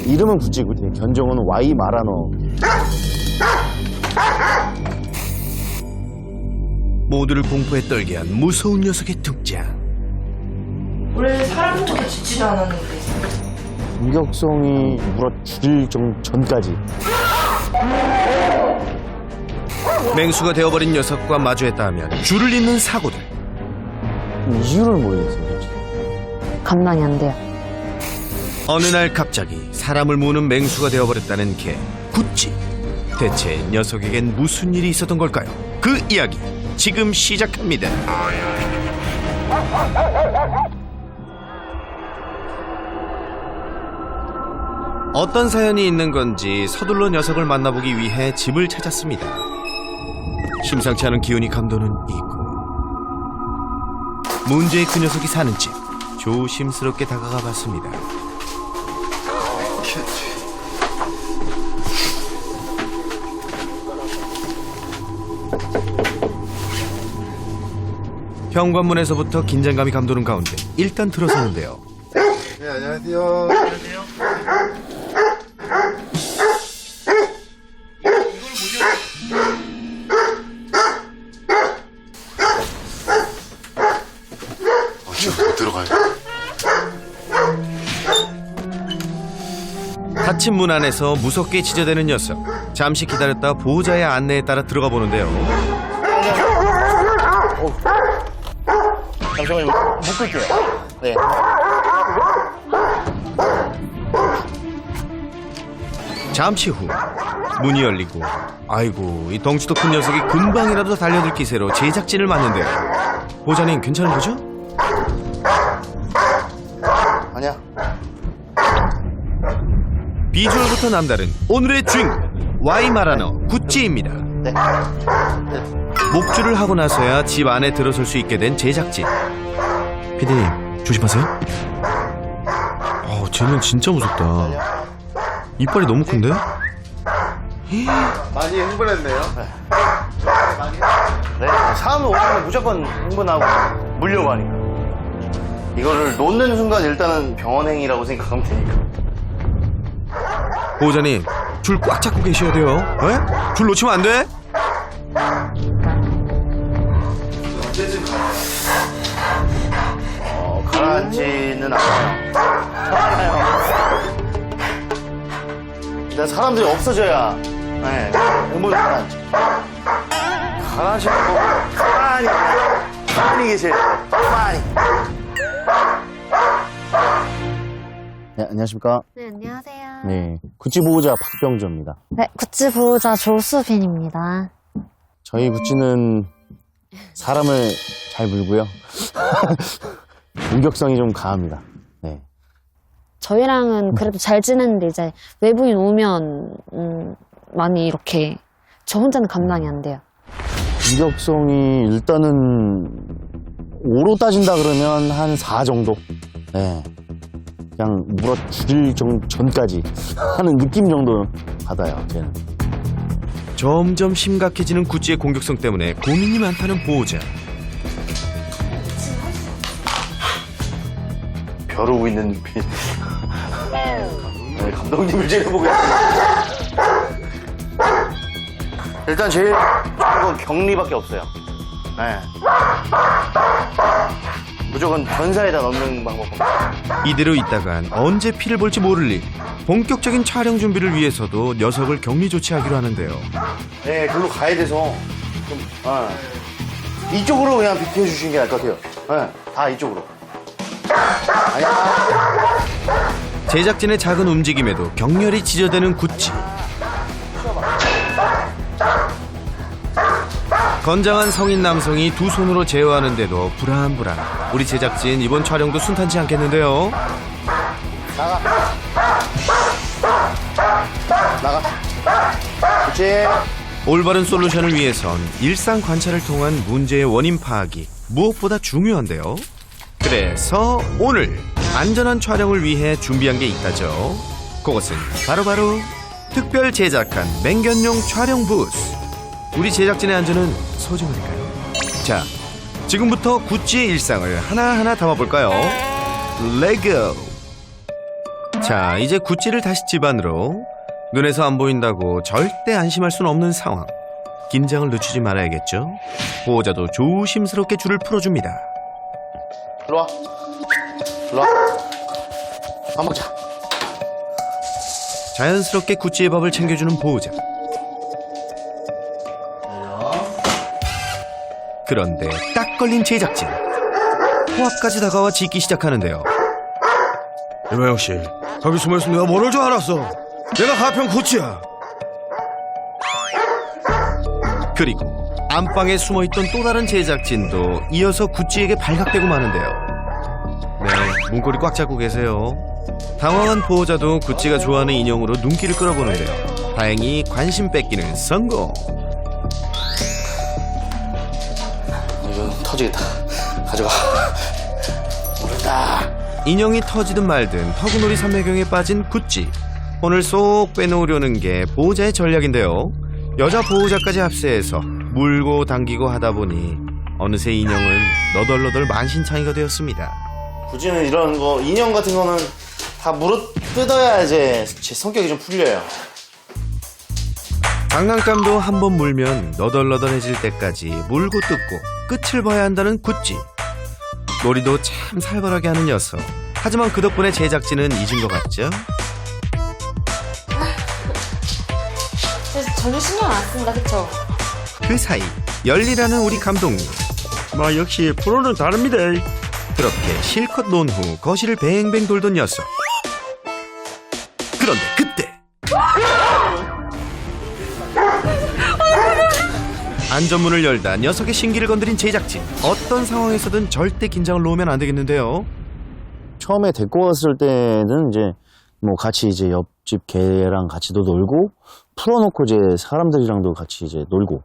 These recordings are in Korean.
이름은 구찌고 견종은 Y 마라노. 모두를 공포에 떨게 한 무서운 녀석의 등장. 원래 사람 보고도 짖지도 않았는데. 공격성이 물어 죽일 전까지. 맹수가 되어버린 녀석과 마주했다 하면 줄을 잇는 사고들. 이유를 모르겠어요, 솔직히. 감당이 안 돼요. 어느 날 갑자기 사람을 무는 맹수가 되어버렸다는 개 구찌. 대체 녀석에겐 무슨 일이 있었던 걸까요? 그 이야기 지금 시작합니다. 어떤 사연이 있는 건지 서둘러 녀석을 만나보기 위해 집을 찾았습니다. 심상치 않은 기운이 감도는 이곳. 문제의 그 녀석이 사는 집 조심스럽게 다가가 봤습니다. 현관문에서부터 긴장감이 감도는 가운데 일단 들어서는데요. 네, 안녕하세요. 지금 들어가요. 닫힌 문 안에서 무섭게 지저대는 녀석. 잠시 기다렸다 보호자의 안내에 따라 들어가 보는데요. 잠시만요, 묶을게요. 네. 잠시 후 문이 열리고 아이고 이 덩치도 큰 녀석이 금방이라도 달려들 기세로 제작진을 맞는데요. 보호자님 괜찮은 거죠? 아니야. 비주얼부터 남다른 오늘의 주인공 Y 마라노 구찌입니다. 네. 목줄을 하고 나서야 집 안에 들어설 수 있게 된 제작진. 피디님 조심하세요. 쟤는 진짜 무섭다. 이빨이 너무 큰데? 많이 흥분했네요. 네. 사람은 오면 무조건 흥분하고 물려고 하니까. 이거를 놓는 순간 일단은 병원행위라고 생각하면 되니까. 보호자님 줄 꽉 잡고 계셔야 돼요. 에? 줄 놓치면 안 돼? 가라앉지는 않아요. 일단 사람들이 없어져야 행복이 가라앉지. 가라앉히고 가만히 계세요. 가만히. 네, 안녕하십니까. 네, 안녕하세요. 네, 구찌 보호자 박병조입니다. 네, 구찌 보호자 조수빈입니다. 저희 구찌는 사람을 잘 물고요. 공격성이 좀 강합니다. 네. 저희랑은 그래도 잘 지내는데 이제 외부인 오면 많이 이렇게 저 혼자는 감당이 안 돼요. 공격성이 일단은 5로 따진다 그러면 한 4 정도? 네. 그냥 물어 죽일 전까지 하는 느낌 정도 받아요, 쟤는. 점점 심각해지는 구찌의 공격성 때문에 고민이 많다는 보호자. 벼르고 있는 눈빛. 네, 감독님을 째려보고 있어요. 일단 제일 좋은 건 격리밖에 없어요. 네. 무조건 변사에다 넣는 방법입니다. 이대로 있다간 언제 피를 볼지 모를 일. 본격적인 촬영 준비를 위해서도 녀석을 격리 조치하기로 하는데요. 네, 글로 가야 돼서 좀, 이쪽으로 그냥 비켜주시는 게 나을 것 같아요. 네, 다 이쪽으로. 아니야. 제작진의 작은 움직임에도 격렬히 지저대는 구찌. 건장한 성인 남성이 두 손으로 제어하는데도 불안불안. 우리 제작진 이번 촬영도 순탄치 않겠는데요. 나가. 그치? 올바른 솔루션을 위해선 일상 관찰을 통한 문제의 원인 파악이 무엇보다 중요한데요. 그래서 오늘 안전한 촬영을 위해 준비한 게 있다죠. 그것은 바로 특별 제작한 맹견용 촬영 부스. 우리 제작진의 안전은 소중하니까요. 자, 지금부터 구찌의 일상을 하나하나 담아볼까요? 레고! 자, 이제 구찌를 다시 집안으로. 눈에서 안 보인다고 절대 안심할 수는 없는 상황. 긴장을 늦추지 말아야겠죠. 보호자도 조심스럽게 줄을 풀어줍니다. 일로와. 일로와. 밥 먹자. 자연스럽게 구찌의 밥을 챙겨주는 보호자. 그런데 딱 걸린 제작진. 코앞까지 다가와 짖기 시작하는데요. 이마영씨, 거기 숨어있으면 내가 모를 줄 알았어. 내가 가평 구찌야. 그리고 안방에 숨어있던 또 다른 제작진도 이어서 구찌에게 발각되고 마는데요. 네, 문고리 꽉 잡고 계세요. 당황한 보호자도 구찌가 좋아하는 인형으로 눈길을 끌어보는데요. 다행히 관심 뺏기는 성공. 이거 터지겠다. 가져가. 모른다. 인형이 터지든 말든 터그놀이 삼매경에 빠진 구찌. 혼을 쏙 빼놓으려는 게 보호자의 전략인데요. 여자 보호자까지 합세해서 물고 당기고 하다 보니 어느새 인형은 너덜너덜 만신창이가 되었습니다. 구찌는 이런 거, 인형 같은 거는 다 물어 뜯어야 이제 제 성격이 좀 풀려요. 장난감도 한 번 물면 너덜너덜해질 때까지 물고 뜯고 끝을 봐야 한다는 구찌. 놀이도 참 살벌하게 하는 녀석. 하지만 그 덕분에 제작진은 잊은 것 같죠? 그래서 전혀 신경 안 씁니다, 그쵸? 그 사이 열일하는 우리 감독님. 역시 프로는 다릅니다. 그렇게 실컷 논 후 거실을 뱅뱅 돌던 녀석. 그런데 그때 안전문을 열다 녀석의 신기를 건드린 제작진. 어떤 상황에서든 절대 긴장을 놓으면 안 되겠는데요. 처음에 데리고 왔을 때는 이제 뭐 같이 이제 옆집 개랑 같이도 놀고 풀어놓고 이제 사람들이랑도 같이 이제 놀고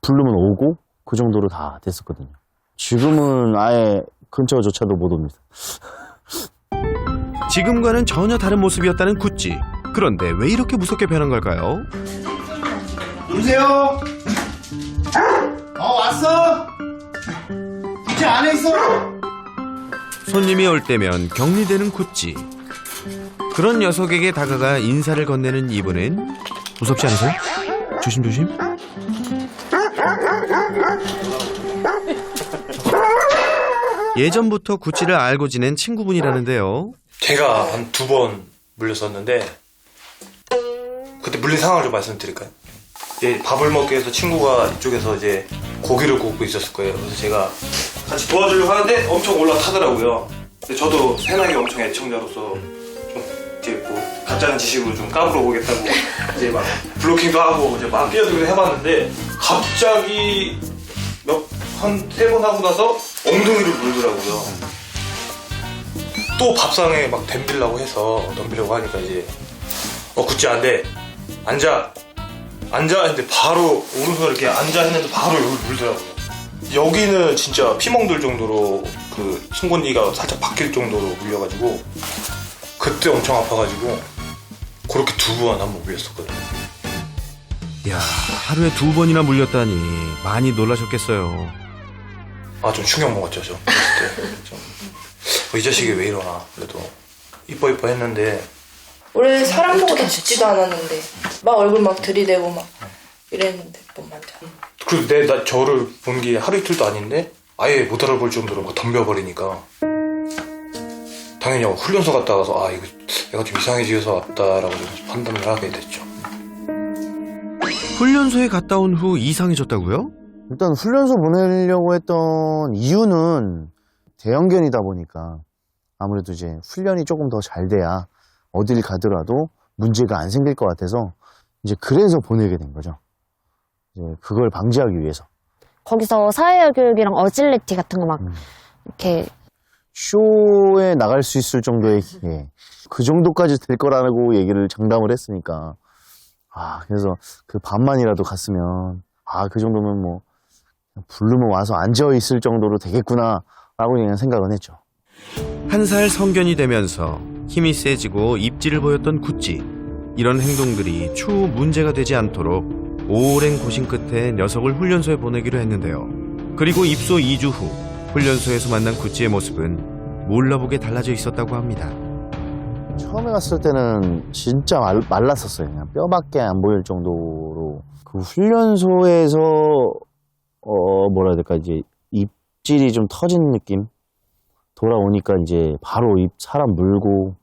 부르면 오고 그 정도로 다 됐었거든요. 지금은 아예 근처조차도 못 옵니다. 지금과는 전혀 다른 모습이었다는 구찌. 그런데 왜 이렇게 무섭게 변한 걸까요? 누구세요? 왔어? 구찌 안에 있어? 손님이 올 때면 격리되는 구찌. 그런 녀석에게 다가가 인사를 건네는 이분은 무섭지 않으세요? 조심조심. 예전부터 구찌를 알고 지낸 친구분이라는데요. 제가 한 2번 물렸었는데 그때 물린 상황을 좀 말씀드릴까요? 이제 밥을 먹기 위해서 친구가 이쪽에서 이제 고기를 굽고 있었을 거예요. 그래서 제가 같이 도와주려고 하는데 엄청 올라타더라고요. 근데 저도 새나기 엄청 애청자로서 좀 이제 뭐 가짜는 지식으로 좀 까불어 보겠다고 이제 막 블로킹도 하고 이제 막 뛰어들고 해봤는데 갑자기 한 3번 하고 나서 엉덩이를 물더라고요. 또 밥상에 막 덤비려고 하니까 이제 구찌 안 돼. 앉아 했는데 바로 오른손을 이렇게 앉아 했는데 바로 여기 물더라고요. 여기는 진짜 피멍들 정도로 그 송곳니가 살짝 바뀔 정도로 물려가지고 그때 엄청 아파가지고 그렇게 2번 한번 물렸었거든요. 야, 하루에 2번이나 물렸다니 많이 놀라셨겠어요. 좀 충격 먹었죠, 저. 그때 이 자식이 왜 이러나. 그래도 이뻐 했는데 원래 사람 보고 다 짖지도 않았는데 막 얼굴 막 들이대고 막 이랬는데 못 만져. 그리고 저를 본 게 하루 이틀도 아닌데 아예 못 알아볼 정도로 막 덤벼버리니까 당연히 훈련소 갔다 와서 이거 내가 좀 이상해지어서 왔다라고 좀 판단을 하게 됐죠. 훈련소에 갔다 온 후 이상해졌다고요? 일단 훈련소 보내려고 했던 이유는 대형견이다 보니까 아무래도 이제 훈련이 조금 더 잘 돼야 어딜 가더라도 문제가 안 생길 것 같아서 이제 그래서 보내게 된 거죠. 이제 그걸 방지하기 위해서. 거기서 사회교육이랑 어질리티 같은 거 막 이렇게 쇼에 나갈 수 있을 정도의 기회. 그 정도까지 될 거라고 얘기를 장담을 했으니까. 그래서 그 반만이라도 갔으면, 그 정도면 뭐, 부르면 와서 앉아있을 정도로 되겠구나, 라고 그냥 생각은 했죠. 한 살 성견이 되면서 힘이 세지고 입지를 보였던 구찌. 이런 행동들이 추후 문제가 되지 않도록 오랜 고심 끝에 녀석을 훈련소에 보내기로 했는데요. 그리고 입소 2주 후 훈련소에서 만난 구찌의 모습은 몰라보게 달라져 있었다고 합니다. 처음에 갔을 때는 진짜 말랐었어요. 그냥 뼈밖에 안 보일 정도로. 그 훈련소에서 뭐라 해야 될까, 이제 입질이 좀 터진 느낌? 돌아오니까 이제 바로 사람 물고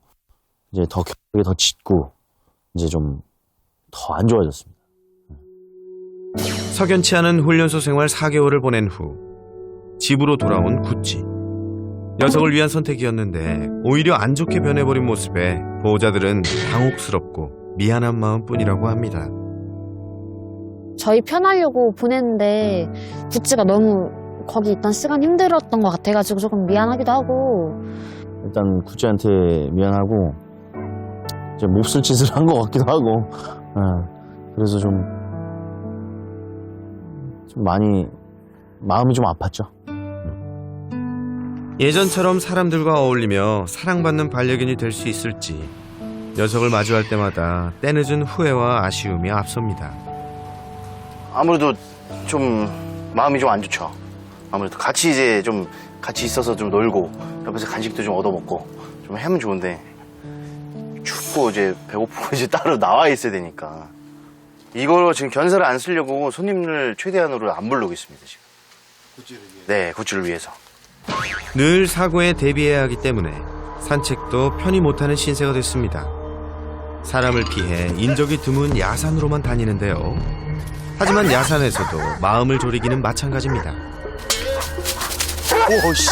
이제 더 격하게 더 짖고 이제 좀 더 안 좋아졌습니다. 석연치 않은 훈련소 생활 4개월을 보낸 후 집으로 돌아온 구찌. 녀석을 위한 선택이었는데 오히려 안 좋게 변해버린 모습에 보호자들은 당혹스럽고 미안한 마음뿐이라고 합니다. 저희 편하려고 보냈는데 구찌가 너무 거기 있던 시간 힘들었던 것 같아가지고 조금 미안하기도 하고. 일단 구찌한테 미안하고 이제 몹쓸 짓을 한 것 같기도 하고. 그래서 좀 많이 마음이 좀 아팠죠. 예전처럼 사람들과 어울리며 사랑받는 반려견이 될 수 있을지 녀석을 마주할 때마다 때늦은 후회와 아쉬움이 앞섭니다. 아무래도 좀 마음이 좀 안 좋죠. 아무래도 같이 이제 좀 같이 있어서 좀 놀고 옆에서 간식도 좀 얻어먹고 좀 하면 좋은데 춥고 이제 배고프고 이제 따로 나와 있어야 되니까 이걸 지금 견사를 안 쓰려고 손님을 최대한으로 안 부르고 있습니다 지금. 구찌를 위해서. 네, 구찌를 위해서. 늘 사고에 대비해야 하기 때문에 산책도 편히 못하는 신세가 됐습니다. 사람을 피해 인적이 드문 야산으로만 다니는데요. 하지만 야산에서도 마음을 졸이기는 마찬가지입니다. 오씨.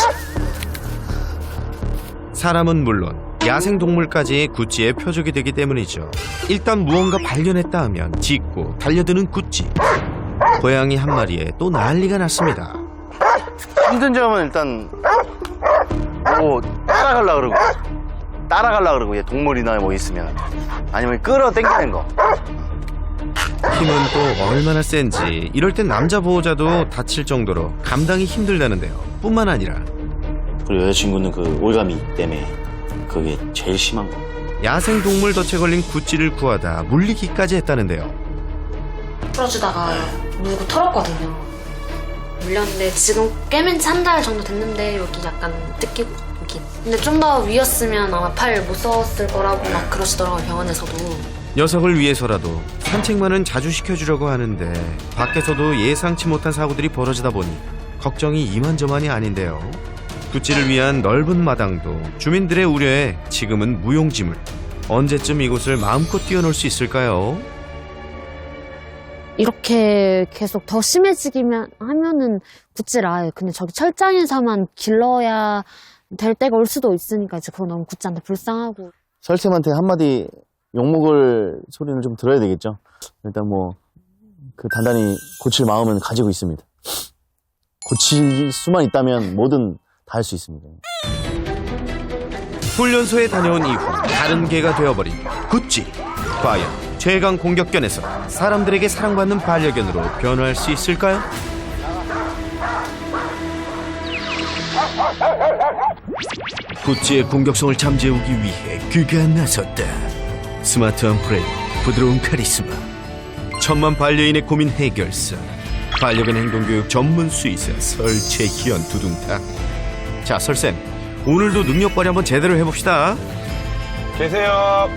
사람은 물론 야생동물까지 구찌의 표적이 되기 때문이죠. 일단 무언가 발견했다 하면 짖고 달려드는 구찌. 고양이 한 마리에 또 난리가 났습니다. 힘든 점은 일단 뭐 따라가려고 그러고 얘 동물이나 뭐 있으면 아니면 끌어당기는 거. 힘은 또 얼마나 센지 이럴 땐 남자 보호자도 다칠 정도로 감당이 힘들다는데요. 뿐만 아니라 그리고 여자친구는 그 올가미 때문에 그게 제일 심한 거. 야생동물 덫에 걸린 구찌를 구하다 물리기까지 했다는데요. 풀어주다가 물고 털었거든요. 물렸는데 지금 깨맨 지 한 달 정도 됐는데 여기 약간 뜯기고 여기. 근데 좀 더 위였으면 아마 팔 못 썼을 거라고 막 그러시더라고요, 병원에서도. 녀석을 위해서라도 산책만은 자주 시켜주려고 하는데 밖에서도 예상치 못한 사고들이 벌어지다 보니 걱정이 이만저만이 아닌데요. 구찌를 위한 넓은 마당도 주민들의 우려에 지금은 무용지물. 언제쯤 이곳을 마음껏 뛰어놀 수 있을까요? 이렇게 계속 더 심해지기만 하면은 구찌를 아예 근데 저기 철장에서만 길러야 될 때가 올 수도 있으니까 이제 그거 너무 구찌한테 불쌍하고. 설쌤한테 한마디 욕먹을 소리는 좀 들어야 되겠죠. 일단 뭐 그 단단히 고칠 마음은 가지고 있습니다. 고칠 수만 있다면 뭐든 다 할 수 있습니다. 훈련소에 다녀온 이후 다른 개가 되어버린 구찌. 과연 최강 공격견에서 사람들에게 사랑받는 반려견으로 변화할 수 있을까요? 구찌의 공격성을 잠재우기 위해 그가 나섰다. 스마트한 브레인, 부드러운 카리스마, 천만 반려인의 고민 해결사, 반려견 행동교육 전문 수의사 설채희연 두둥탁. 자, 설쌤, 오늘도 능력 발휘 한번 제대로 해봅시다. 계세요.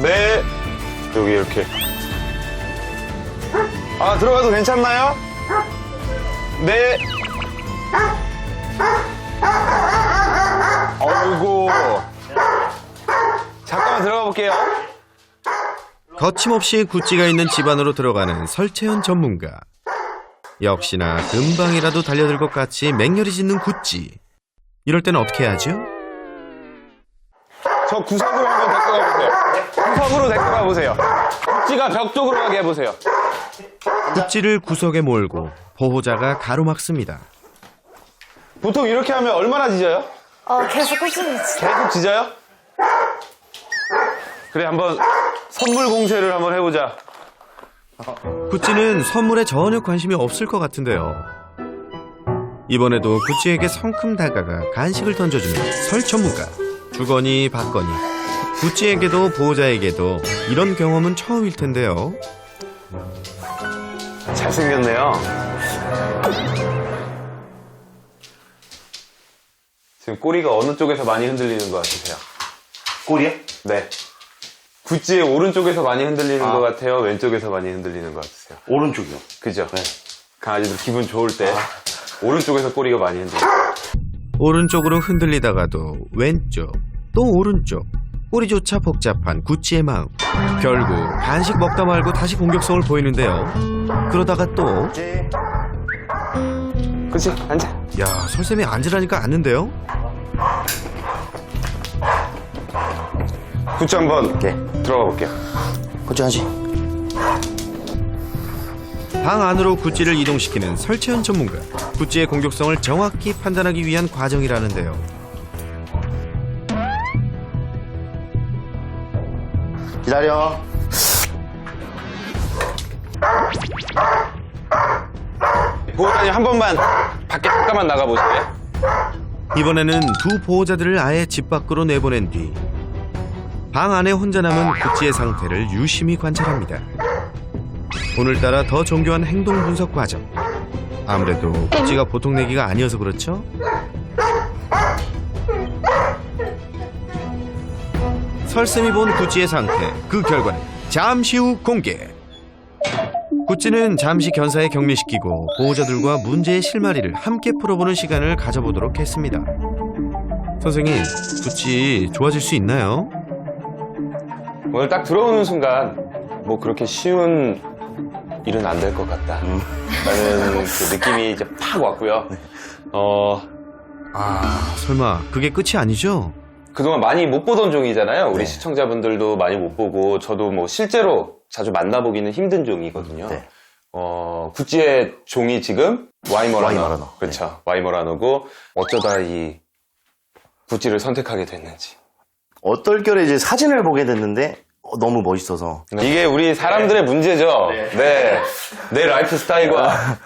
네. 여기 이렇게. 아, 들어가도 괜찮나요? 네. 어이구. 잠깐만 들어가 볼게요. 거침없이 구찌가 있는 집안으로 들어가는 설채연 전문가. 역시나 금방이라도 달려들 것 같이 맹렬히 짖는 구찌. 이럴 땐 어떻게 해야죠? 저 구석으로 한번 데리고 가보세요. 구석으로 데리고 가보세요. 구찌가 벽 쪽으로 가게 해보세요. 구찌를 구석에 몰고 보호자가 가로막습니다. 보통 이렇게 하면 얼마나 짖어요? 계속 꾸준히 계속 짖어요? 그래, 한번 선물 공세를 한번 해보자. 구찌는 선물에 전혀 관심이 없을 것 같은데요. 이번에도 구찌에게 성큼 다가가 간식을 던져주는 설 전문가. 주거니 받거니 구찌에게도 보호자에게도 이런 경험은 처음일 텐데요. 잘생겼네요. 지금 꼬리가 어느 쪽에서 많이 흔들리는 것 같으세요? 꼬리요? 네. 구찌의 오른쪽에서 많이 흔들리는 것 같아요? 왼쪽에서 많이 흔들리는 것 같으세요? 오른쪽이요. 그죠? 강아지들 기분 좋을 때 오른쪽에서 꼬리가 많이 흔들려요. 오른쪽으로 흔들리다가도 왼쪽, 또 오른쪽. 꼬리조차 복잡한 구찌의 마음. 결국 간식 먹다 말고 다시 공격성을 보이는데요. 그러다가 또 그치? 앉아. 야, 설쌤이 앉으라니까 앉는데요? 구찌 한번 들어가 볼게요. 걱정하지. 방 안으로 구찌를 이동시키는 설채연 전문가. 구찌의 공격성을 정확히 판단하기 위한 과정이라는데요. 기다려. 보호자님 한 번만 밖에 잠깐만 나가보실래요? 이번에는 두 보호자들을 아예 집 밖으로 내보낸 뒤 방 안에 혼자 남은 구찌의 상태를 유심히 관찰합니다. 오늘따라 더 정교한 행동 분석 과정. 아무래도 구찌가 보통 내기가 아니어서 그렇죠? 설쌤이 본 구찌의 상태, 그 결과는 잠시 후 공개. 구찌는 잠시 견사에 격리시키고 보호자들과 문제의 실마리를 함께 풀어보는 시간을 가져보도록 했습니다. 선생님, 구찌 좋아질 수 있나요? 오늘 딱 들어오는 순간 뭐 그렇게 쉬운 일은 안 될 것 같다 라는 그 느낌이 이제 팍 왔고요. 설마 그게 끝이 아니죠? 그동안 많이 못 보던 종이잖아요. 우리 시청자분들도 많이 못 보고 저도 뭐 실제로 자주 만나보기는 힘든 종이거든요. 네. 구찌의 종이 지금 와이머라노. 와이머라노. 그렇죠. 와이머라노고 어쩌다 이 구찌를 선택하게 됐는지. 얼떨결에 이제 사진을 보게 됐는데 너무 멋있어서. 이게 우리 사람들의 문제죠. 네. 내 라이프 스타일과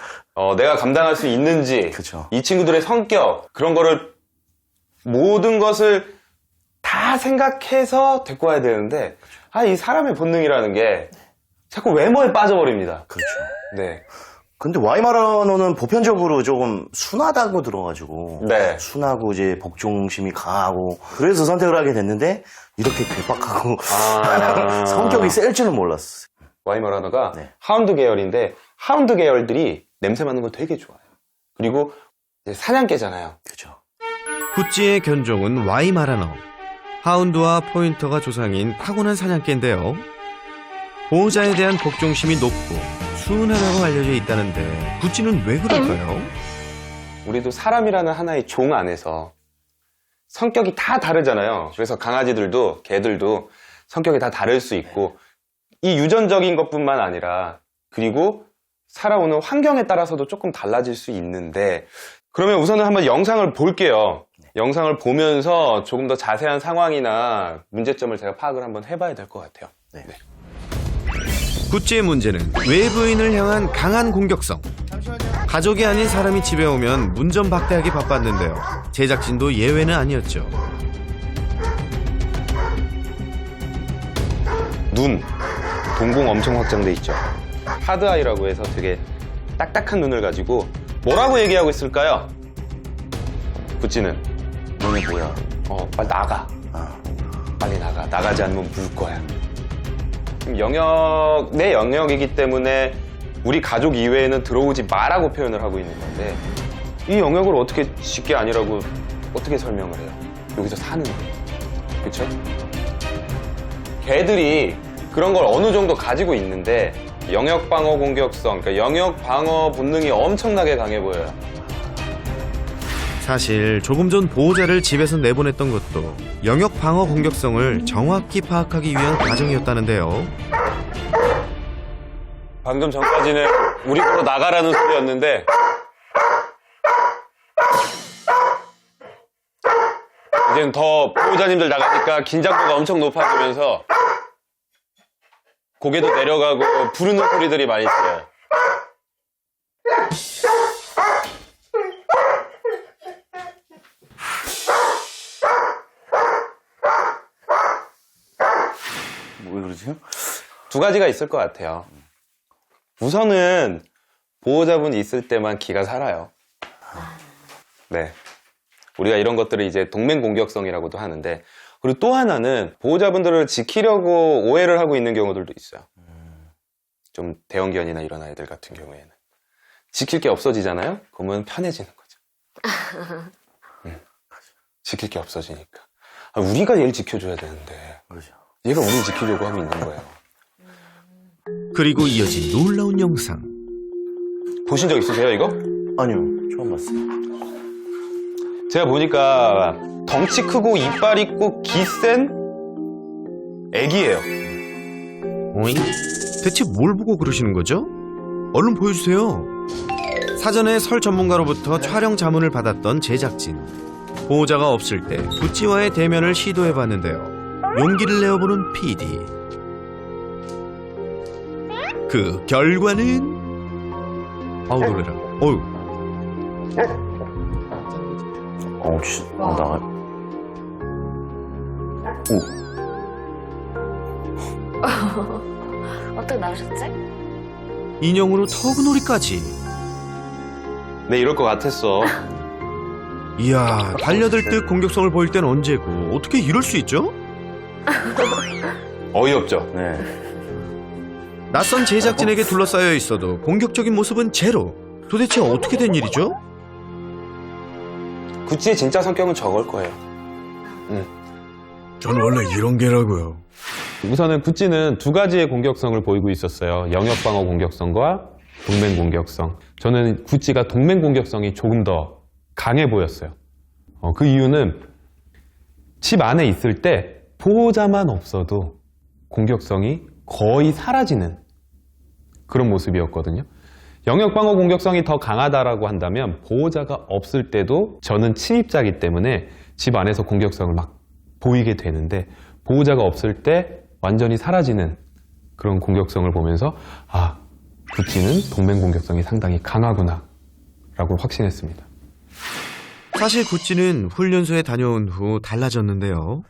내가 감당할 수 있는지, 그쵸. 이 친구들의 성격, 그런 거를 모든 것을 다 생각해서 데리고 와야 되는데, 이 사람의 본능이라는 게 자꾸 외모에 빠져버립니다. 그렇죠. 네. 근데 와이마라노는 보편적으로 조금 순하다고 들어가지고 네. 순하고 이제 복종심이 강하고 그래서 선택을 하게 됐는데 이렇게 괴팍하고 성격이 셀 줄은 몰랐어요. 와이머라노가 네. 하운드 계열인데 하운드 계열들이 냄새 맡는 거 되게 좋아요. 그리고 이제 사냥개잖아요. 그렇죠. 구찌의 견종은 와이마라노. 하운드와 포인터가 조상인 타고난 사냥개인데요. 보호자에 대한 복종심이 높고 순하다고 알려져 있다는데 구찌는 왜 그럴까요? 우리도 사람이라는 하나의 종 안에서 성격이 다 다르잖아요. 그래서 강아지들도 개들도 성격이 다 다를 수 있고 이 유전적인 것뿐만 아니라 그리고 살아오는 환경에 따라서도 조금 달라질 수 있는데 그러면 우선은 한번 영상을 볼게요. 영상을 보면서 조금 더 자세한 상황이나 문제점을 제가 파악을 한번 해봐야 될 것 같아요. 네. 구찌의 문제는 외부인을 향한 강한 공격성. 가족이 아닌 사람이 집에 오면 문전박대하게 바빴는데요. 제작진도 예외는 아니었죠. 눈, 동공 엄청 확장돼 있죠. 하드아이라고 해서 되게 딱딱한 눈을 가지고 뭐라고 얘기하고 있을까요? 구찌는 눈이 뭐야? 빨리 나가. 빨리 나가. 나가지 않으면 물 거야. 내 영역이기 때문에 우리 가족 이외에는 들어오지 마라고 표현을 하고 있는 건데 이 영역을 어떻게 지 게 아니라고 어떻게 설명을 해요? 여기서 사는데. 그쵸? 개들이 그런 걸 어느 정도 가지고 있는데 영역 방어 공격성, 그러니까 영역 방어 본능이 엄청나게 강해 보여요. 사실 조금 전 보호자를 집에서 내보냈던 것도 영역 방어 공격성을 정확히 파악하기 위한 과정이었다는데요. 방금 전까지는 우리 보러 나가라는 소리였는데 이제는 더 보호자님들 나가니까 긴장도가 엄청 높아지면서 고개도 내려가고 부르는 소리들이 많이 들려요. 왜 그러지? 두 가지가 있을 것 같아요. 우선은 보호자분이 있을 때만 기가 살아요. 네. 우리가 이런 것들을 이제 동맹 공격성이라고도 하는데, 그리고 또 하나는 보호자분들을 지키려고 오해를 하고 있는 경우들도 있어요. 좀 대형견이나 이런 아이들 같은 경우에는 지킬 게 없어지잖아요. 그러면 편해지는 거죠. 지킬 게 없어지니까. 우리가 얘를 지켜줘야 되는데 얘가 우리를 지키려고 하고 있는 거예요. 그리고 이어진 놀라운 영상. 보신 적 있으세요, 이거? 아니요, 처음 봤어요. 제가 보니까 덩치 크고 이빨 있고 기센 애기예요. 오잉? 대체 뭘 보고 그러시는 거죠? 얼른 보여주세요. 사전에 설 전문가로부터 촬영 자문을 받았던 제작진. 보호자가 없을 때 구찌와의 대면을 시도해봤는데요. 용기를 내어보는 PD. 그 결과는... 아우 놀래라. 어휴. 나가. 어떻게 나오셨지? 인형으로 터그놀이까지. 네, 이럴 것 같았어. 이야, 달려들 듯 공격성을 보일 땐 언제고 어떻게 이럴 수 있죠? 어이없죠? 네. 낯선 제작진에게 둘러싸여 있어도 공격적인 모습은 제로. 도대체 어떻게 된 일이죠? 구찌의 진짜 성격은 저걸 거예요. 전 원래 이런 개라고요. 우선은 구찌는 두 가지의 공격성을 보이고 있었어요. 영역방어 공격성과 동맹 공격성. 저는 구찌가 동맹 공격성이 조금 더 강해 보였어요. 그 이유는 집 안에 있을 때 보호자만 없어도 공격성이 거의 사라지는 그런 모습이었거든요. 영역방어 공격성이 더 강하다라고 한다면 보호자가 없을 때도 저는 침입자이기 때문에 집 안에서 공격성을 막 보이게 되는데, 보호자가 없을 때 완전히 사라지는 그런 공격성을 보면서 아, 구찌는 동맹 공격성이 상당히 강하구나 라고 확신했습니다. 사실 구찌는 훈련소에 다녀온 후 달라졌는데요.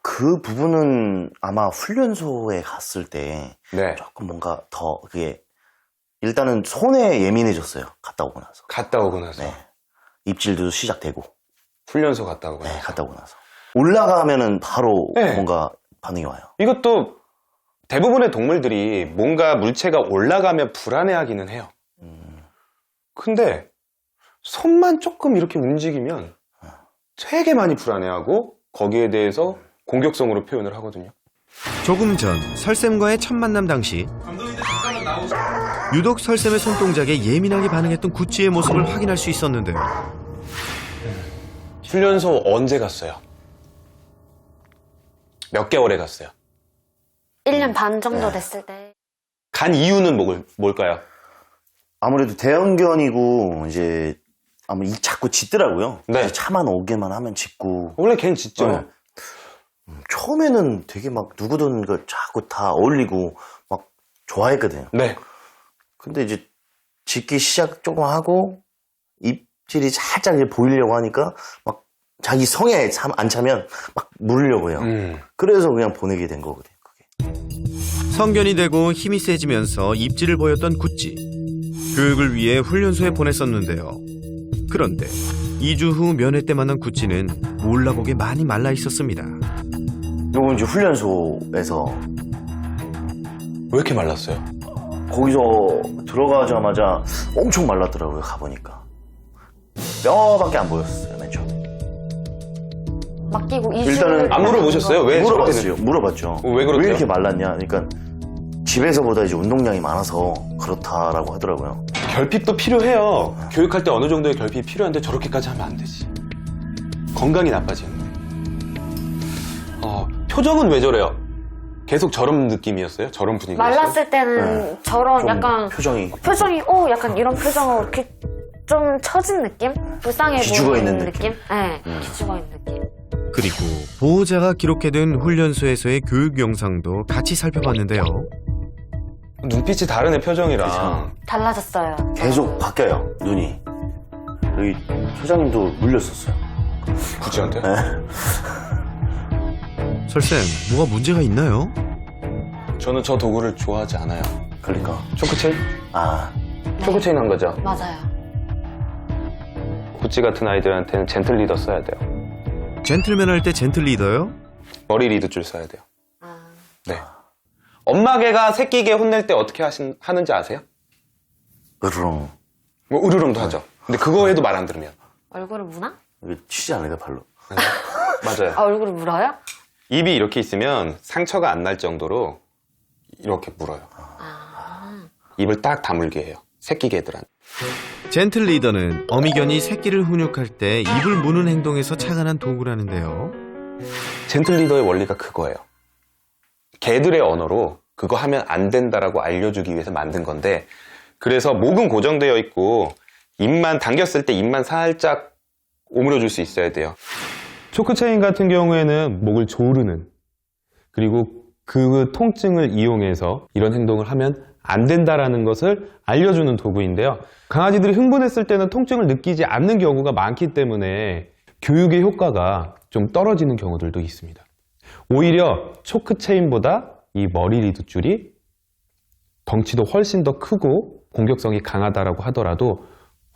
그 부분은 아마 훈련소에 갔을 때 네, 조금 뭔가 더 그게 일단은 손에 예민해졌어요. 갔다 오고 나서. 갔다 오고 나서. 네. 입질도 시작되고. 훈련소 갔다 오고 네, 나서. 갔다 오고 나서. 올라가면은 바로 네. 뭔가 반응이 와요. 이것도 대부분의 동물들이 뭔가 물체가 올라가면 불안해하기는 해요. 근데 손만 조금 이렇게 움직이면 되게 많이 불안해하고 거기에 대해서 공격성으로 표현을 하거든요. 조금 전 설쌤과의 첫 만남 당시 유독 설쌤의 손동작에 예민하게 반응했던 구찌의 모습을 확인할 수 있었는데요. 훈련소 언제 갔어요? 몇 개월에 갔어요? 1년 반 정도 됐을 때. 간 이유는 뭘까요? 아무래도 대형견이고 이제 아마 자꾸 짖더라고요. 네. 차만 오게만 하면 짖고. 원래 걔는 짖죠. 네. 처음에는 되게 막 누구든 그 자꾸 다 어울리고 막 좋아했거든요. 네. 근데 이제 짖기 시작 조금 하고 입질이 살짝 이제 보이려고 하니까 막 자기 성에 안 차면 막 물으려고 해요. 그래서 그냥 보내게 된 거거든요. 그게. 성견이 되고 힘이 세지면서 입질을 보였던 구찌. 교육을 위해 훈련소에 보냈었는데요. 그런데 2주 후 면회 때 만난 구찌는 몰라보게 많이 말라 있었습니다. 요거 이제 훈련소에서 왜 이렇게 말랐어요? 거기서 들어가자마자 엄청 말랐더라고요. 가보니까 뼈밖에 안 보였어요. 맨 처음에. 맡기고 2주. 일단은 안 물어보셨어요? 왜 물어봤어요. 물어봤죠. 왜 그렇대요? 왜 이렇게 말랐냐? 그러니까 집에서보다 이제 운동량이 많아서 그렇다라고 하더라고요. 결핍도 필요해요. 교육할 때 어느 정도의 결핍이 필요한데 저렇게까지 하면 안 되지. 건강이 나빠지는데. 표정은 왜 저래요? 계속 저런 느낌이었어요? 저런 분위기였어요? 말랐을 때는 저런 좀 약간 표정이 약간 이런 표정으로 이렇게 좀 처진 느낌? 불쌍해 기죽어 보이는 있는 느낌? 네, 기죽어 있는 느낌. 그리고 보호자가 기록해둔 훈련소에서의 교육 영상도 같이 살펴봤는데요. 눈빛이 다르네, 표정이랑. 달라졌어요. 계속 바뀌어요. 눈이. 여기 소장님도 물렸었어요. 구찌한테? 네. 설쌤, 뭐가 문제가 있나요? 저는 저 도구를 좋아하지 않아요. 그러니까 초크체인? 아 초크체인 한 거죠? 맞아요. 구찌 같은 아이들한테는 젠틀 리더 써야 돼요. 젠틀맨 할 때 젠틀 리더요? 머리 리드줄 써야 돼요. 네. 엄마 개가 새끼 개 혼낼 때 어떻게 하는지 아세요? 으르렁. 뭐 으르렁도 하죠. 근데 그거 해도 말 안 들으면. 얼굴을 무나? 이게 치지 않으니까 발로. 맞아요. 아, 얼굴을 물어요? 입이 이렇게 있으면 상처가 안 날 정도로 이렇게 물어요. 입을 딱 다물게 해요. 새끼 개들한테. 젠틀 리더는 어미견이 새끼를 훈육할 때 입을 무는 행동에서 착안한 도구라는데요. 젠틀 리더의 원리가 그거예요. 개들의 언어로 그거 하면 안 된다라고 알려주기 위해서 만든 건데, 그래서 목은 고정되어 있고 입만 당겼을 때 입만 살짝 오므려줄 수 있어야 돼요. 초크체인 같은 경우에는 목을 조르는, 그리고 그 통증을 이용해서 이런 행동을 하면 안 된다라는 것을 알려주는 도구인데요. 강아지들이 흥분했을 때는 통증을 느끼지 않는 경우가 많기 때문에 교육의 효과가 좀 떨어지는 경우들도 있습니다. 오히려 초크체인보다 이 머리 리드 줄이 덩치도 훨씬 더 크고 공격성이 강하다라고 하더라도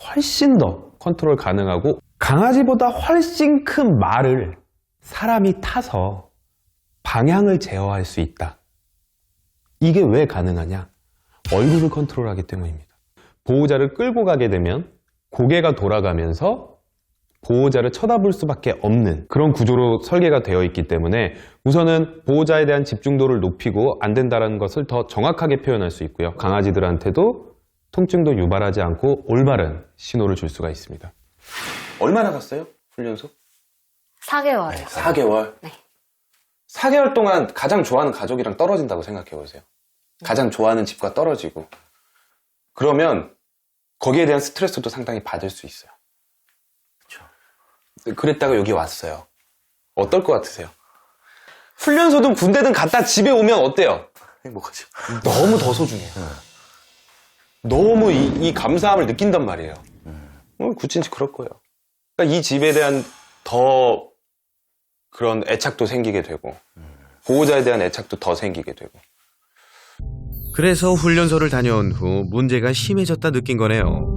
훨씬 더 컨트롤 가능하고, 강아지보다 훨씬 큰 말을 사람이 타서 방향을 제어할 수 있다. 이게 왜 가능하냐? 얼굴을 컨트롤하기 때문입니다. 보호자를 끌고 가게 되면 고개가 돌아가면서 보호자를 쳐다볼 수밖에 없는 그런 구조로 설계가 되어 있기 때문에 우선은 보호자에 대한 집중도를 높이고 안 된다는 것을 더 정확하게 표현할 수 있고요. 강아지들한테도 통증도 유발하지 않고 올바른 신호를 줄 수가 있습니다. 얼마나 갔어요? 훈련소? 4개월이요. 4개월? 네. 4개월 동안 가장 좋아하는 가족이랑 떨어진다고 생각해 보세요. 가장 좋아하는 집과 떨어지고. 그러면 거기에 대한 스트레스도 상당히 받을 수 있어요. 그랬다가 여기 왔어요. 어떨 것 같으세요? 훈련소든 군대든 갔다 집에 오면 어때요? 행복하죠. 너무 더 소중해요. 너무 이 감사함을 느낀단 말이에요. 구친지 그럴 거예요. 그러니까 이 집에 대한 더 그런 애착도 생기게 되고, 보호자에 대한 애착도 더 생기게 되고. 그래서 훈련소를 다녀온 후 문제가 심해졌다 느낀 거네요.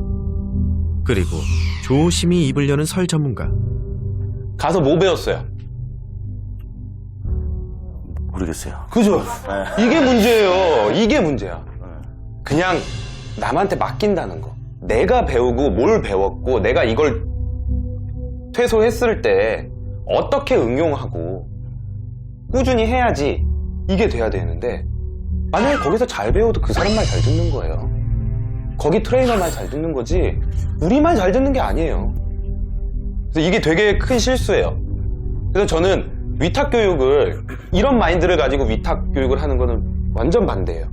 그리고 조심히 입을 여는 설 전문가. 가서 뭐 배웠어요? 모르겠어요. 그죠? 이게 문제예요. 이게 문제야. 그냥 남한테 맡긴다는 거. 내가 배우고 뭘 배웠고 내가 이걸 퇴소했을 때 어떻게 응용하고 꾸준히 해야지 이게 돼야 되는데, 만약에 거기서 잘 배워도 그 사람 말 잘 듣는 거예요. 거기 트레이너 말 잘 듣는 거지 우리 말 잘 듣는 게 아니에요. 그래서 이게 되게 큰 실수예요. 그래서 저는 위탁 교육을, 이런 마인드를 가지고 위탁 교육을 하는 거는 완전 반대예요.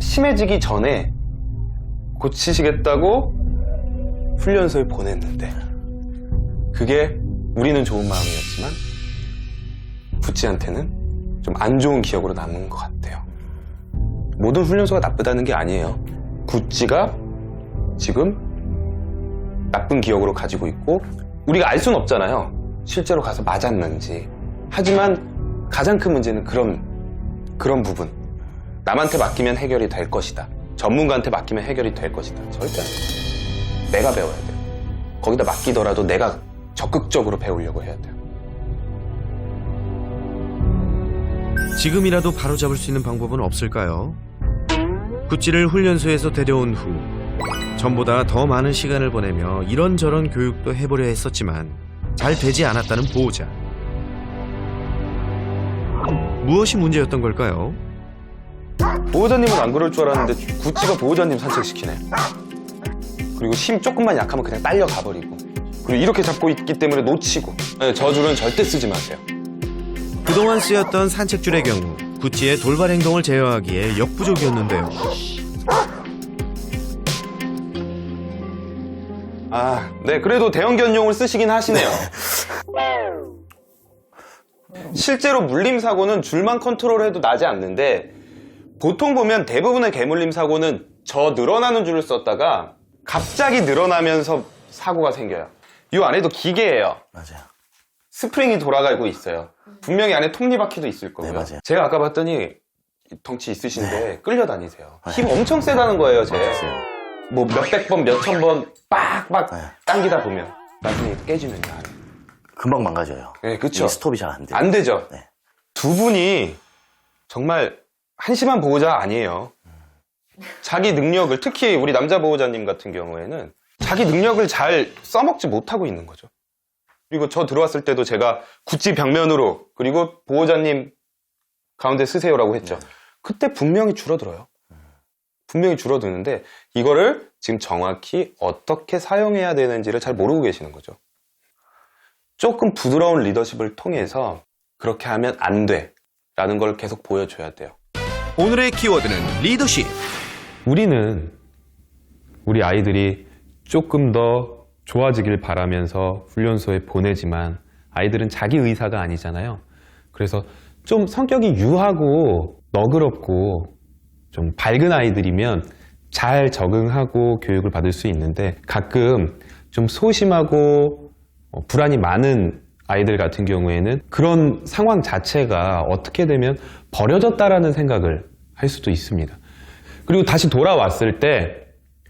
심해지기 전에 고치시겠다고 훈련소에 보냈는데 그게 우리는 좋은 마음이었지만 구찌한테는 좀 안 좋은 기억으로 남은 것 같아요. 모든 훈련소가 나쁘다는 게 아니에요. 구찌가 지금 나쁜 기억으로 가지고 있고 우리가 알 수는 없잖아요. 실제로 가서 맞았는지. 하지만 가장 큰 문제는 그런 부분. 남한테 맡기면 해결이 될 것이다. 전문가한테 맡기면 해결이 될 것이다. 절대 안 돼요. 내가 배워야 돼요. 거기다 맡기더라도 내가 적극적으로 배우려고 해야 돼요. 지금이라도 바로잡을 수 있는 방법은 없을까요? 구찌를 훈련소에서 데려온 후 전보다 더 많은 시간을 보내며 이런저런 교육도 해보려 했었지만 잘 되지 않았다는 보호자. 무엇이 문제였던 걸까요? 보호자님은 안 그럴 줄 알았는데 구찌가 보호자님 산책시키네. 그리고 힘 조금만 약하면 그냥 딸려 가버리고, 그리고 이렇게 잡고 있기 때문에 놓치고. 네, 저 줄은 절대 쓰지 마세요. 그동안 쓰였던 산책줄의 경우 구찌의 돌발 행동을 제어하기에 역부족이었는데요. 네, 그래도 대형견용을 쓰시긴 하시네요. 실제로 물림 사고는 줄만 컨트롤해도 나지 않는데, 보통 보면 대부분의 개물림 사고는 저 늘어나는 줄을 썼다가 갑자기 늘어나면서 사고가 생겨요. 이 안에도 기계예요. 맞아요. 스프링이 돌아가고 있어요. 분명히 안에 톱니바퀴도 있을 거고요. 네, 맞아요. 제가 아까 봤더니 덩치 있으신데 끌려다니세요. 힘 엄청 세다는 거예요, 쟤. 뭐 몇백 번, 몇천 번 빡빡 네. 당기다 보면 나중에 깨지면요. 금방 망가져요. 네, 그쵸. 이게 스톱이 잘 안 돼요. 안 되죠. 네. 두 분이 정말 한심한 보호자가 아니에요. 자기 능력을, 특히 우리 남자 보호자님 같은 경우에는 자기 능력을 잘 써먹지 못하고 있는 거죠. 그리고 저 들어왔을 때도 제가 구찌 벽면으로, 그리고 보호자님 가운데 쓰세요라고 했죠. 그때 분명히 줄어들어요. 분명히 줄어드는데 이거를 지금 정확히 어떻게 사용해야 되는지를 잘 모르고 계시는 거죠. 조금 부드러운 리더십을 통해서 그렇게 하면 안 돼 라는 걸 계속 보여줘야 돼요. 오늘의 키워드는 리더십. 우리는 우리 아이들이 조금 더 좋아지길 바라면서 훈련소에 보내지만 아이들은 자기 의사가 아니잖아요. 그래서 좀 성격이 유하고 너그럽고 좀 밝은 아이들이면 잘 적응하고 교육을 받을 수 있는데 가끔 좀 소심하고 불안이 많은 아이들 같은 경우에는 그런 상황 자체가 어떻게 되면 버려졌다라는 생각을 할 수도 있습니다. 그리고 다시 돌아왔을 때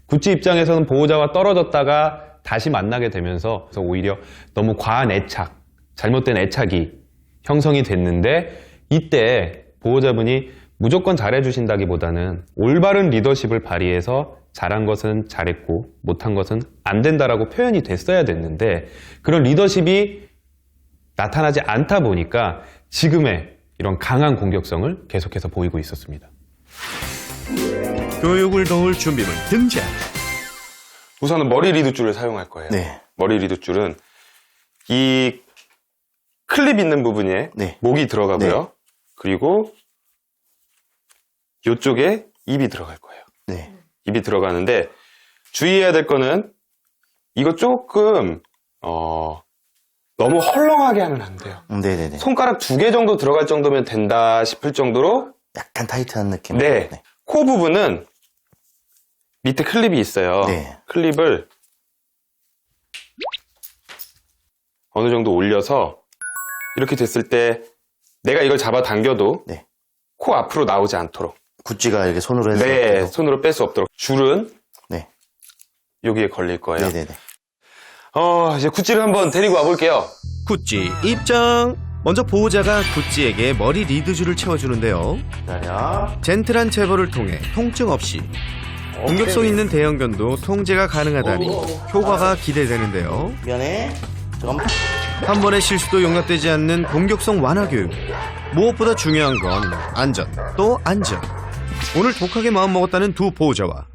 구찌 입장에서는 보호자와 떨어졌다가 다시 만나게 되면서 그래서 오히려 너무 과한 애착, 잘못된 애착이 형성이 됐는데 이때 보호자분이 무조건 잘해주신다기보다는 올바른 리더십을 발휘해서 잘한 것은 잘했고 못한 것은 안 된다라고 표현이 됐어야 됐는데 그런 리더십이 나타나지 않다 보니까 지금의 이런 강한 공격성을 계속해서 보이고 있었습니다. 교육을 도울 준비물 등장. 우선은 머리 리드줄을 사용할 거예요. 네. 머리 리드줄은 이 클립 있는 부분에 네. 목이 들어가고요. 네. 그리고 이쪽에 입이 들어갈 거예요. 네. 입이 들어가는데 주의해야 될 거는 이거 조금 너무 헐렁하게 하면 안 돼요. 네네네. 손가락 2개 정도 들어갈 정도면 된다 싶을 정도로. 약간 타이트한 느낌. 네. 코 부분은 밑에 클립이 있어요. 네. 클립을 어느 정도 올려서 이렇게 됐을 때 내가 이걸 잡아 당겨도 네. 코 앞으로 나오지 않도록. 구찌가 이렇게 손으로 해서. 네, 손으로 뺄 수 없도록. 줄은 네. 여기에 걸릴 거예요. 네네네. 이제 구찌를 한번 데리고 와볼게요. 구찌 입장. 먼저 보호자가 구찌에게 머리 리드줄을 채워주는데요. 기다려. 젠틀한 제거를 통해 통증 없이 공격성 있는 대형견도 통제가 가능하다니 효과가 기대되는데요. 미안해. 잠깐만. 한 번의 실수도 용납되지 않는 공격성 완화 교육. 무엇보다 중요한 건 안전, 또 안전. 오늘 독하게 마음먹었다는 두 보호자와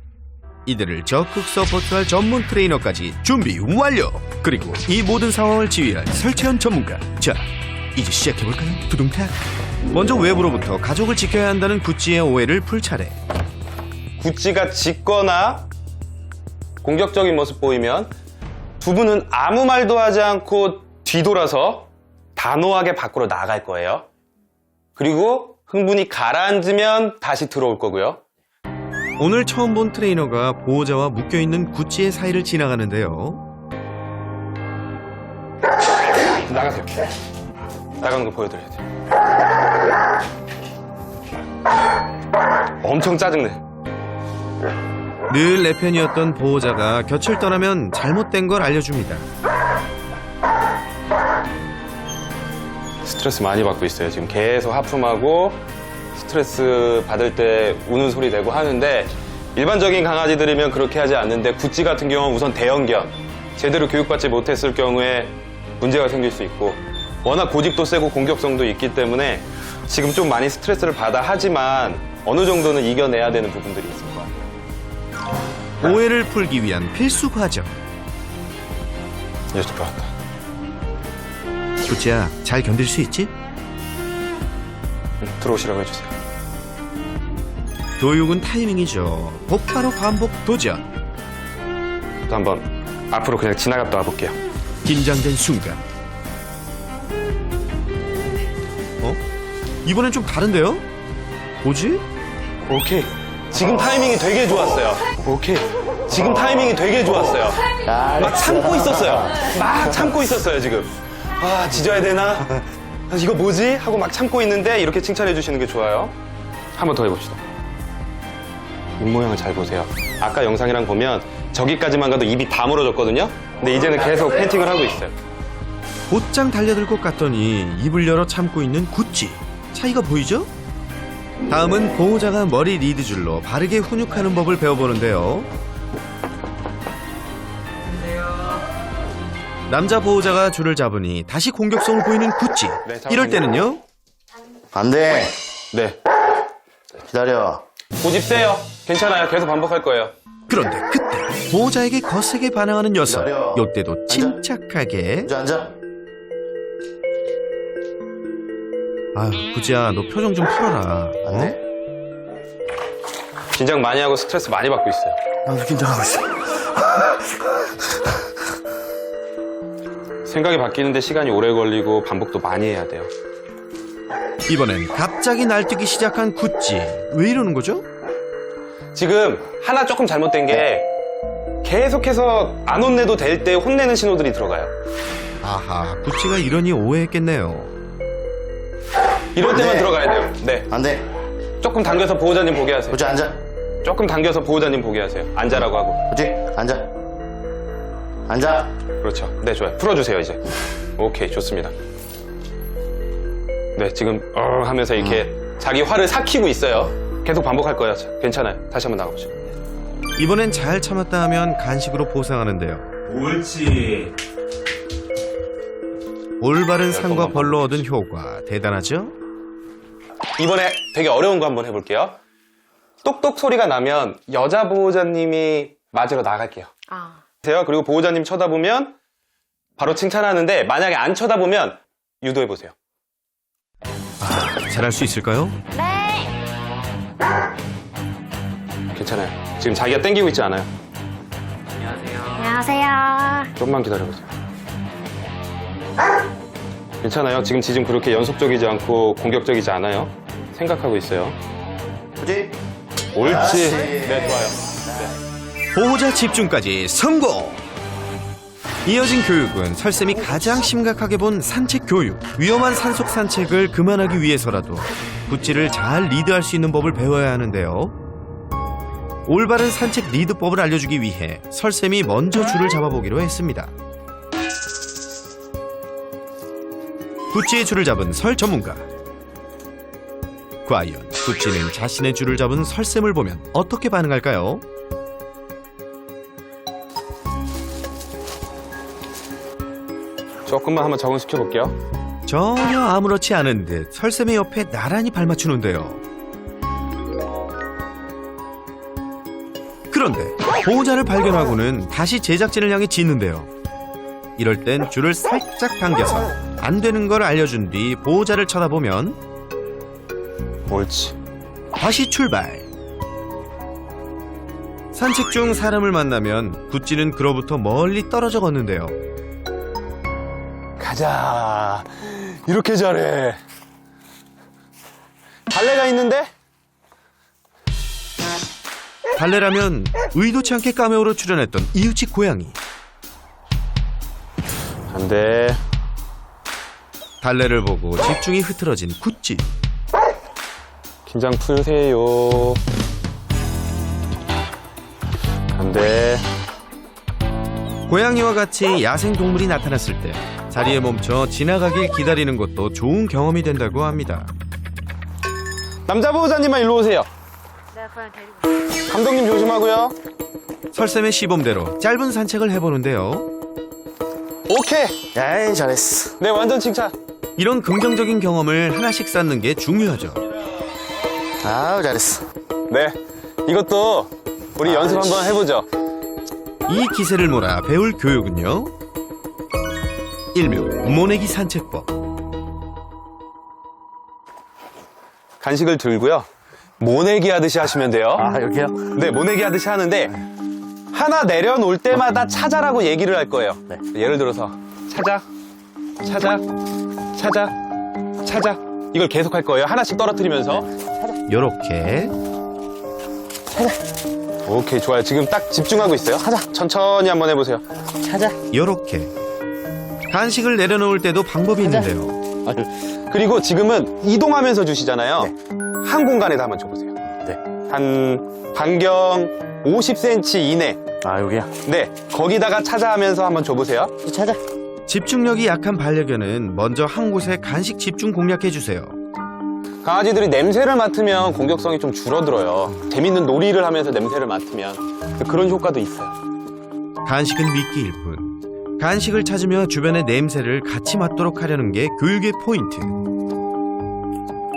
이들을 적극 서포트할 전문 트레이너까지 준비 완료. 그리고 이 모든 상황을 지휘할 설채연 전문가. 자, 이제 시작해볼까요? 두둥탁. 먼저 외부로부터 가족을 지켜야 한다는 구찌의 오해를 풀 차례. 구찌가 짖거나 공격적인 모습 보이면 두 분은 아무 말도 하지 않고 뒤돌아서 단호하게 밖으로 나갈 거예요. 그리고 흥분이 가라앉으면 다시 들어올 거고요. 오늘 처음 본 트레이너가 보호자와 묶여있는 구찌의 사이를 지나가는데요. 나가세요. 나가는 거 보여드려야 돼요. 엄청 짜증내. 늘 내 편이었던 보호자가 곁을 떠나면 잘못된 걸 알려줍니다. 스트레스 많이 받고 있어요. 지금 계속 하품하고 스트레스 받을 때 우는 소리 내고 하는데 일반적인 강아지들이면 그렇게 하지 않는데 구찌 같은 경우는 우선 대형견, 제대로 교육받지 못했을 경우에 문제가 생길 수 있고 워낙 고집도 세고 공격성도 있기 때문에 지금 좀 많이 스트레스를 받아 하지만 어느 정도는 이겨내야 되는 부분들이 있을 것 같아요. 오해를 풀기 위한 필수 과정. 이제 들어왔다. 구찌야, 잘 견딜 수 있지? 들어오시라고 해주세요. 교육은 타이밍이죠. 곧바로 반복 도전. 또 한번 앞으로 그냥 지나갔다 와볼게요. 긴장된 순간. 이번엔 좀 다른데요? 뭐지? 오케이. 지금 타이밍이 되게 좋았어요. 오케이. 지금 타이밍이 되게 좋았어요. 막 참고 있었어요. 막 참고 있었어요, 지금. 아, 짖어야 되나? 이거 뭐지? 하고 막 참고 있는데 이렇게 칭찬해 주시는 게 좋아요. 한 번 더 해봅시다. 입 모양을 잘 보세요. 아까 영상이랑 보면 저기까지만 가도 입이 다 물어졌거든요. 근데 이제는 계속 팬팅을 하고 있어요. 곧장 달려들 것 같더니 입을 열어 참고 있는 구찌. 차이가 보이죠? 다음은 보호자가 머리 리드줄로 바르게 훈육하는 법을 배워보는데요. 남자 보호자가 줄을 잡으니 다시 공격성을 보이는 구찌. 네, 이럴 때는요. 안 돼. 네. 기다려. 고집 세요. 괜찮아요. 계속 반복할 거예요. 그런데 그때 보호자에게 거세게 반항하는 녀석. 기다려. 이때도 침착하게. 이제 앉아. 아유 구찌야 너 표정 좀 풀어라. 안 돼. 긴장 많이 하고 스트레스 많이 받고 있어요. 나도 긴장하고 있어. 생각이 바뀌는데 시간이 오래 걸리고 반복도 많이 해야 돼요. 이번엔 갑자기 날뛰기 시작한 구찌. 왜 이러는 거죠? 지금 하나 조금 잘못된 게 계속해서 안 혼내도 될 때 혼내는 신호들이 들어가요. 아하 구찌가 이러니 오해했겠네요. 이럴 때만 네. 들어가야 돼요. 네. 안 돼. 조금 당겨서 보호자님 보게 하세요. 구찌 앉아. 조금 당겨서 보호자님 보게 하세요. 앉아라고 하고. 구찌 앉아. 앉아. 그렇죠. 네, 좋아요. 풀어주세요, 이제. 오케이, 좋습니다. 네, 지금 하면서 이렇게 자기 화를 삭히고 있어요. 계속 반복할 거예요. 괜찮아요. 다시 한번 나가보시죠. 이번엔 잘 참았다 하면 간식으로 보상하는데요. 옳지. 올바른 상과 벌로 얻은 효과 대단하죠? 이번에 되게 어려운 거 한번 해볼게요. 똑똑 소리가 나면 여자 보호자님이 맞으러 나갈게요. 아. 그리고 보호자님 쳐다보면 바로 칭찬하는데 만약에 안 쳐다보면 유도해보세요. 잘할 수 있을까요? 네. 괜찮아요. 지금 자기가 땡기고 있지 않아요. 안녕하세요. 조금만 기다려보세요. 괜찮아요. 지금 그렇게 연속적이지 않고 공격적이지 않아요. 생각하고 있어요. 구찌. 옳지. 네, 좋아요. 보호자 집중까지 성공! 이어진 교육은 설쌤이 가장 심각하게 본 산책 교육. 위험한 산속 산책을 그만하기 위해서라도 구찌를 잘 리드할 수 있는 법을 배워야 하는데요. 올바른 산책 리드법을 알려주기 위해 설쌤이 먼저 줄을 잡아보기로 했습니다. 구찌의 줄을 잡은 설 전문가. 과연 구찌는 자신의 줄을 잡은 설쌤을 보면 어떻게 반응할까요? 조금만 한번 적응시켜볼게요. 전혀 아무렇지 않은 듯 설쌤의 옆에 나란히 발맞추는데요. 그런데 보호자를 발견하고는 다시 제작진을 향해 짖는데요. 이럴 땐 줄을 살짝 당겨서 안 되는 걸 알려준 뒤 보호자를 쳐다보면 옳지. 다시 출발. 산책 중 사람을 만나면 구찌는 그로부터 멀리 떨어져 걷는데요. 가자. 이렇게 잘해. 달래가 있는데? 달래라면 의도치 않게 카메오로 출연했던 이웃집 고양이. 안 돼. 달래를 보고 집중이 흐트러진 구찌. 긴장 푸세요. 안 돼. 고양이와 같이 야생동물이 나타났을 때 자리에 멈춰 지나가길 기다리는 것도 좋은 경험이 된다고 합니다. 남자 보호자님만 일로 오세요. 감독님 조심하고요. 설쌤의 시범대로 짧은 산책을 해보는데요. 오케이. 야이 잘했어. 네, 완전 칭찬. 이런 긍정적인 경험을 하나씩 쌓는 게 중요하죠. 아우 잘했어. 네. 이것도 우리 연습 한번 해보죠. 이 기세를 몰아 배울 교육은요. 일명 모내기 산책법. 간식을 들고요. 모내기 하듯이 하시면 돼요. 아 이렇게요? 네, 모내기 하듯이 하는데 하나 내려놓을 때마다 찾아라고 얘기를 할 거예요. 네. 예를 들어서 찾아, 찾아, 찾아, 찾아. 이걸 계속 할 거예요. 하나씩 떨어뜨리면서. 요렇게 오케이, 좋아요. 지금 딱 집중하고 있어요. 하자. 천천히 한번 해보세요. 요렇게 간식을 내려놓을 때도 방법이 있는데요. 그리고 지금은 이동하면서 주시잖아요. 한 공간에다 한번 줘보세요. 네. 한 반경 50cm 이내. 아, 여기야. 네, 거기다가 찾아하면서 한번 줘보세요. 찾아. 집중력이 약한 반려견은 먼저 한 곳에 간식 집중 공략해주세요. 강아지들이 냄새를 맡으면 공격성이 좀 줄어들어요. 재밌는 놀이를 하면서 냄새를 맡으면 그런 효과도 있어요. 간식은 미끼일 뿐. 간식을 찾으며 주변의 냄새를 같이 맡도록 하려는 게 교육의 포인트.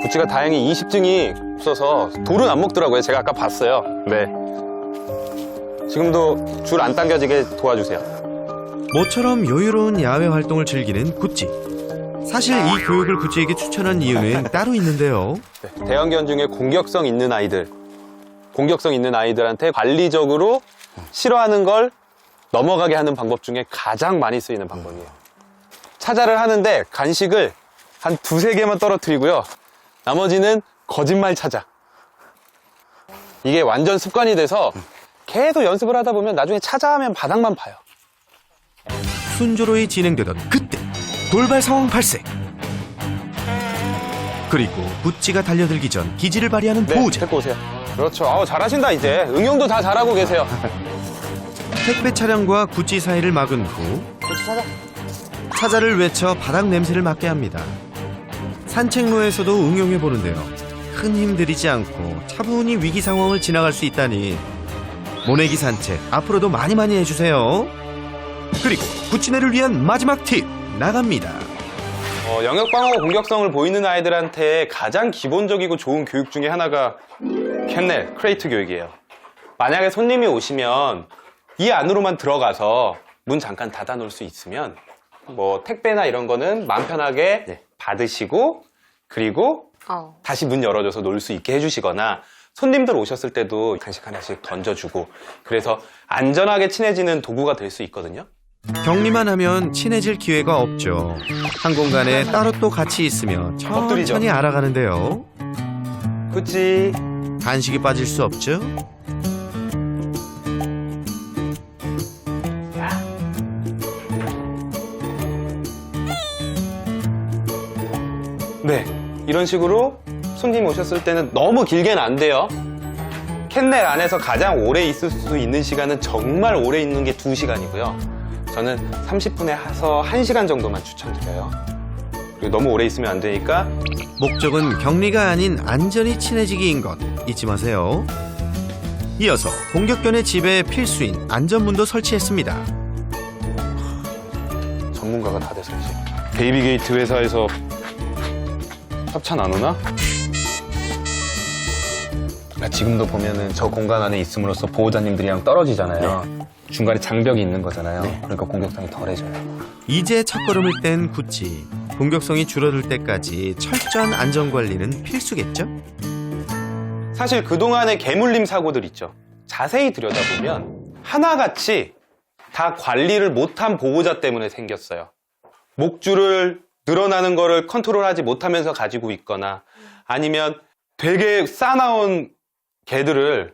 구찌가 다행히 이식증이 없어서 돌은 안 먹더라고요. 제가 아까 봤어요. 네. 지금도 줄 안 당겨지게 도와주세요. 모처럼 여유로운 야외 활동을 즐기는 구찌. 사실 이 교육을 구찌에게 추천한 이유는 따로 있는데요. 네, 대형견 중에 공격성 있는 아이들한테 관리적으로 싫어하는 걸 넘어가게 하는 방법 중에 가장 많이 쓰이는 방법이에요. 찾아를 하는데 간식을 한 2-3개만 떨어뜨리고요. 나머지는 거짓말 찾아. 이게 완전 습관이 돼서 계속 연습을 하다 보면 나중에 찾아하면 바닥만 봐요. 순조로이 진행되던 그때 돌발 상황 발생. 그리고 구찌가 달려들기 전 기지를 발휘하는 네, 보호자. 데리고 오세요. 그렇죠. 잘하신다 이제. 응용도 다 잘하고 계세요. 택배 차량과 구찌 사이를 막은 후 찾아를 외쳐 바닥 냄새를 맡게 합니다. 산책로에서도 응용해 보는데요. 큰 힘 들이지 않고 차분히 위기 상황을 지나갈 수 있다니 모내기 산책 앞으로도 많이 해주세요. 그리고 구찌네를 위한 마지막 팁 나갑니다. 영역방어 공격성을 보이는 아이들한테 가장 기본적이고 좋은 교육 중에 하나가 캔넬, 크레이트 교육이에요. 만약에 손님이 오시면 이 안으로만 들어가서 문 잠깐 닫아 놓을 수 있으면 뭐 택배나 이런 거는 마음 편하게 받으시고 그리고 다시 문 열어줘서 놀 수 있게 해주시거나 손님들 오셨을 때도 간식 하나씩 던져주고 그래서 안전하게 친해지는 도구가 될 수 있거든요. 격리만 하면 친해질 기회가 없죠. 한 공간에 따로 또 같이 있으며 엎드리죠. 천천히 알아가는데요. 그치? 간식이 빠질 수 없죠. 네, 이런 식으로 손님 오셨을 때는 너무 길게는 안 돼요. 캔넬 안에서 가장 오래 있을 수 있는 시간은 정말 오래 있는 게 2시간이고요. 저는 30분에서 1시간 정도만 추천드려요. 그리고 너무 오래 있으면 안 되니까 목적은 격리가 아닌 안전히 친해지기인 것 잊지 마세요. 이어서 공격견의 집에 필수인 안전문도 설치했습니다. 전문가가 다 돼서 이제 베이비 게이트 회사에서 협찬 안 오나? 지금도 보면은 저 공간 안에 있음으로써 보호자님들이랑 떨어지잖아요. 중간에 장벽이 있는 거잖아요. 그러니까 공격성이 덜해져요. 이제 첫걸음을 뗀 구찌. 공격성이 줄어들 때까지 철저한 안전관리는 필수겠죠? 사실 그동안의 개물림 사고들 있죠. 자세히 들여다보면 하나같이 다 관리를 못한 보호자 때문에 생겼어요. 목줄을 늘어나는 거를 컨트롤하지 못하면서 가지고 있거나 아니면 되게 싸나온 개들을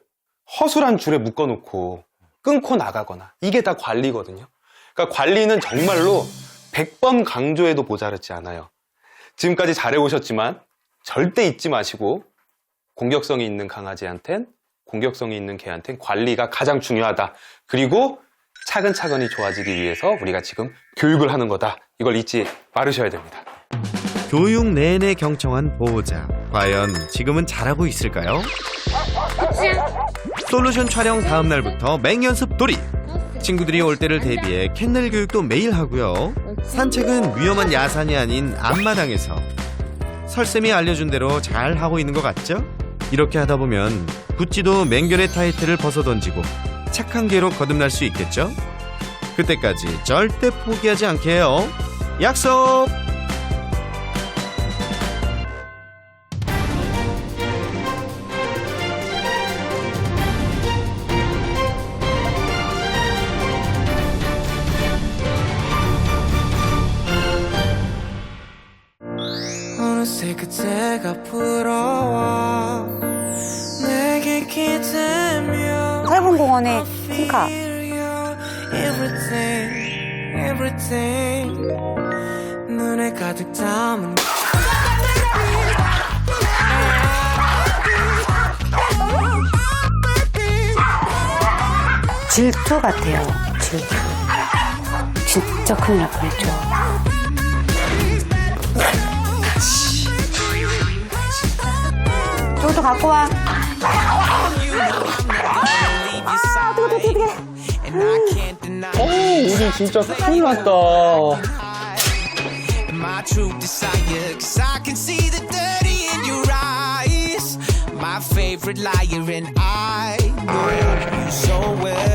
허술한 줄에 묶어놓고 끊고 나가거나 이게 다 관리거든요. 그러니까 관리는 정말로 100번 강조해도 모자르지 않아요. 지금까지 잘해오셨지만 절대 잊지 마시고 공격성이 있는 강아지한텐 공격성이 있는 개한텐 관리가 가장 중요하다. 그리고 차근차근히 좋아지기 위해서 우리가 지금 교육을 하는 거다. 이걸 잊지 말으셔야 됩니다. 교육 내내 경청한 보호자. 과연 지금은 잘하고 있을까요? 솔루션 촬영 다음 날부터 맹연습 돌입. 친구들이 올 때를 대비해 캔넬 교육도 매일 하고요. 산책은 위험한 야산이 아닌 앞마당에서. 설쌤이 알려준 대로 잘 하고 있는 것 같죠? 이렇게 하다 보면 구찌도 맹견의 타이틀을 벗어던지고 착한 개로 거듭날 수 있겠죠? 그때까지 절대 포기하지 않게 해요. 약속! 어느새 그때가 부러워 내게 기대며 설문공원의 킹카 everything 눈에 가득 담은 질투 같아요. 질투. 진짜 큰일 날 뻔했죠. 저것도 갖고 와. 우리 진짜 큰일 났다. My true desire, 'cause I can see the dirty in your eyes. My favorite liar, and I know you so well.